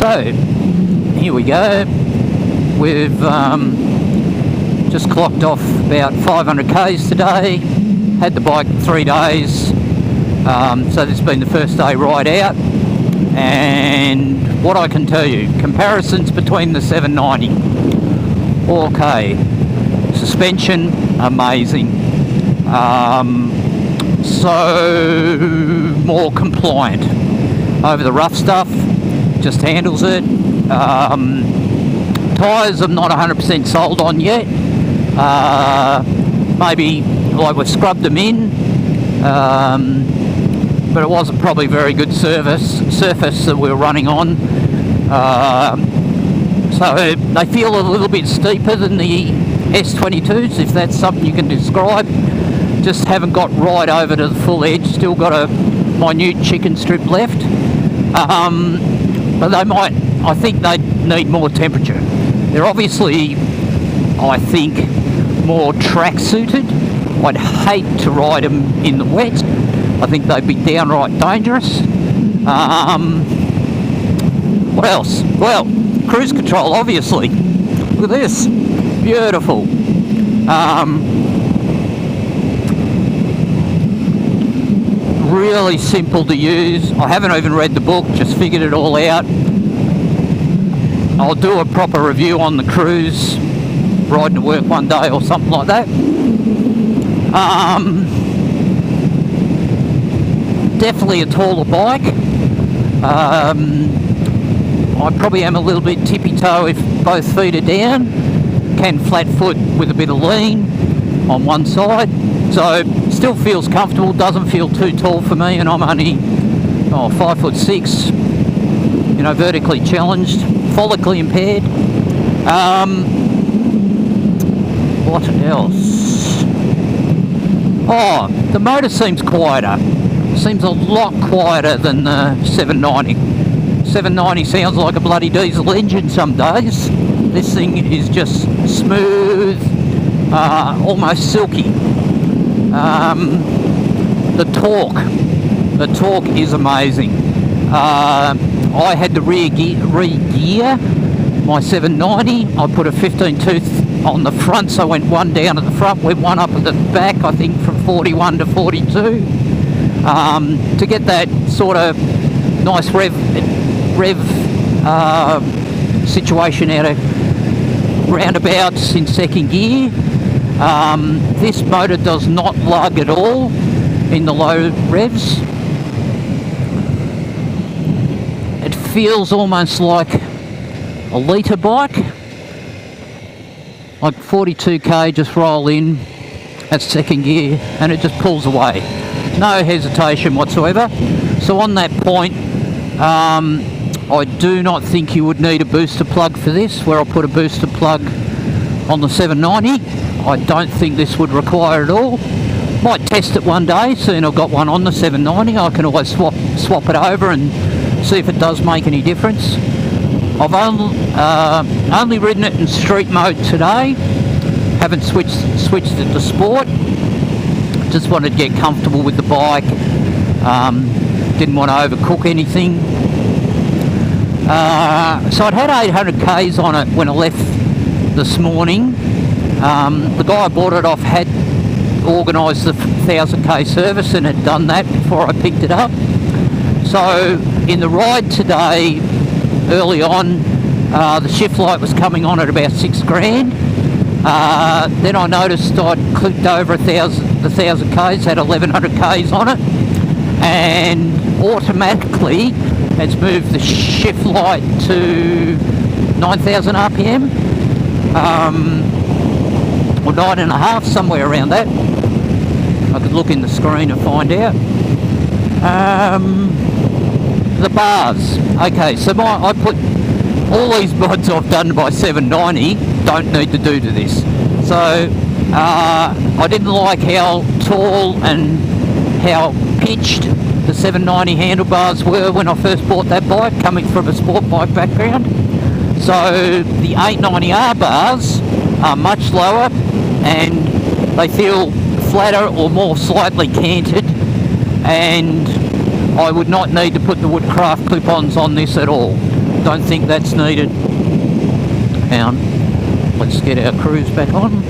So here we go. We've just clocked off about 500 k's today. Had the bike 3 days, so this has been the first day ride out. And what I can tell you, comparisons between the 790. Okay, suspension amazing. So more compliant over the rough stuff, just handles it. Tyres I'm not 100% sold on yet. Maybe like we've scrubbed them in, but it wasn't probably very good surface that we were running on. So they feel a little bit steeper than the S22s, if that's something you can describe. Just haven't got right over to the full edge, still got a minute chicken strip left. But I think they need more temperature. They're obviously, I think, more track suited. I'd hate to ride them in the wet. I think they'd be downright dangerous. What else? Well, cruise control, obviously. Look at this, beautiful. Really simple to use. I haven't even read the book, just figured it all out. I'll do a proper review on the cruise, riding to work one day or something like that. Definitely a taller bike. I probably am a little bit tippy-toe if both feet are down. Can flat foot with a bit of lean on one side. So still feels comfortable, doesn't feel too tall for me, and I'm only 5'6", you know, vertically challenged, follically impaired. What else? Oh, the motor seems quieter. Seems a lot quieter than the 790. 790 sounds like a bloody diesel engine some days. This thing is just smooth, almost silky. The torque is amazing. I had to re-gear my 790. I put a 15 tooth on the front, so I went one down at the front, went one up at the back, I think from 41 to 42, to get that sort of nice rev situation out of roundabouts in second gear. This motor does not lug at all in the low revs. It feels almost like a litre bike, like 42k, just roll in at second gear and it just pulls away, no hesitation whatsoever. So on that point, I do not think you would need a booster plug for this, where I put a booster plug on the 790. I don't think this would require it all. Might test it one day, soon I've got one on the 790. I can always swap it over and see if it does make any difference. I've only ridden it in street mode today. Haven't switched it to sport. Just wanted to get comfortable with the bike. Didn't want to overcook anything. So I'd had 800 k's on it when I left this morning. The guy I bought it off had organised the 1000k service and had done that before I picked it up. So in the ride today, early on, the shift light was coming on at about 6 grand. Then I noticed I'd clicked over the 1000 k's, had 1100 k's on it, and automatically it's moved the shift light to 9000 RPM, or 9.5, somewhere around that. I could look in the screen and find out. The bars. Okay, so I put all these mods I've done by 790 don't need to do to this. So I didn't like how tall and how pitched the 790 handlebars were when I first bought that bike, coming from a sport bike background. So the 890R bars are much lower and they feel flatter or more slightly canted, and I would not need to put the Woodcraft clip-ons on this at all. Don't think that's needed. Now, let's get our cruise back on.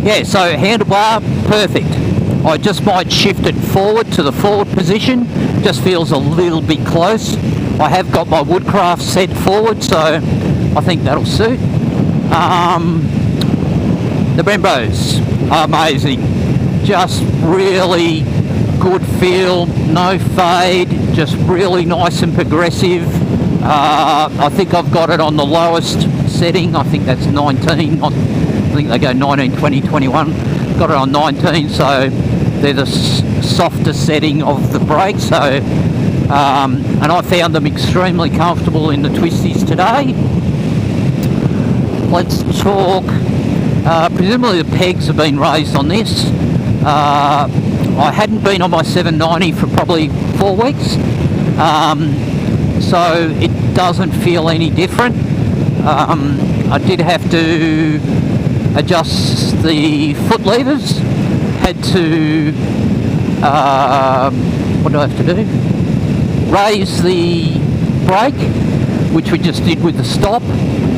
Yeah, so handlebar, perfect. I just might shift it forward to the forward position. Just feels a little bit close. I have got my Woodcraft set forward, so I think that'll suit. The Brembos Are Amazing. Just really good feel, no fade, just really nice and progressive. I think I've got it on the lowest setting. I think that's 19. I think they go 19, 20, 21. Got it on 19, so they're the softer setting of the brake. So, and I found them extremely comfortable in the Twisties today. Let's talk. Presumably the pegs have been raised on this. I hadn't been on my 790 for probably 4 weeks, so it doesn't feel any different. I did have to adjust the foot levers, had to, what do I have to do? Raise the brake, which we just did with the stop,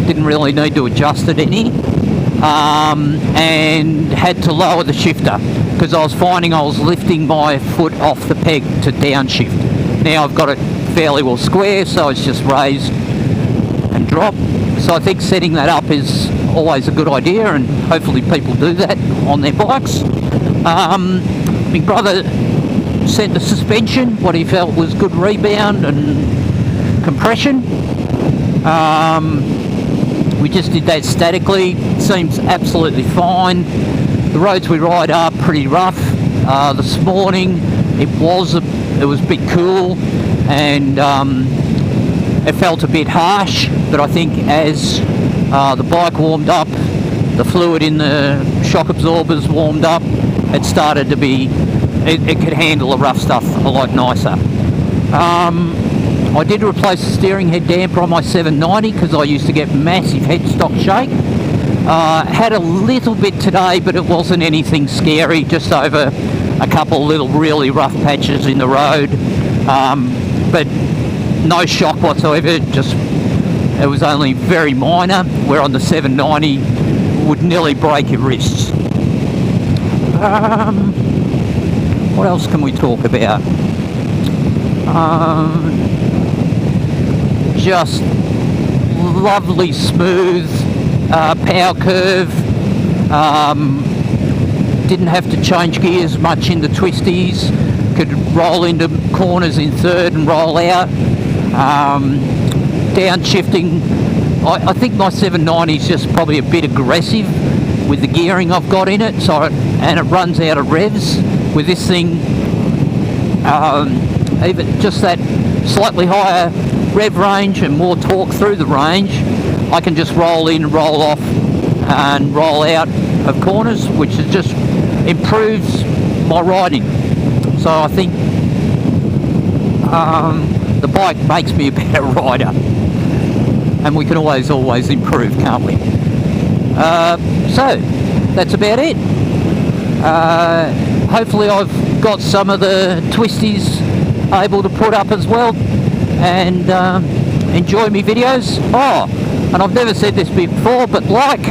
didn't really need to adjust it any. And had to lower the shifter because I was finding I was lifting my foot off the peg to downshift. Now I've got it fairly well square, so it's just raised and drop. So I think setting that up is always a good idea, and hopefully people do that on their bikes. My brother set the suspension, what he felt was good rebound and compression. We just did that statically. Seems absolutely fine. The roads we ride are pretty rough. This morning it was a bit cool, and it felt a bit harsh, but I think as the bike warmed up, the fluid in the shock absorbers warmed up, it started to be, it could handle the rough stuff a lot nicer. I did replace the steering head damper on my 790 because I used to get massive headstock shake. Had a little bit today, but it wasn't anything scary, just over a couple little really rough patches in the road. But no shock whatsoever, just it was only very minor, where on the 790 would nearly break your wrists. What else can we talk about? Just lovely smooth power curve. Didn't have to change gears much in the Twisties. Could roll into corners in third and roll out. Downshifting, I think my 790 is just probably a bit aggressive with the gearing I've got in it, so and it runs out of revs. With this thing, even just that slightly higher rev range and more torque through the range, I can just roll in, roll off and roll out of corners, which is just improves my riding. So I think the bike makes me a better rider, and we can always improve, can't we? So that's about it. Hopefully I've got some of the Twisties able to put up as well, and enjoy me videos. Oh, and I've never said this before, but like,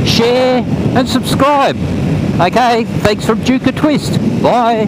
share and subscribe. Okay, thanks from Duke of Twist. Bye.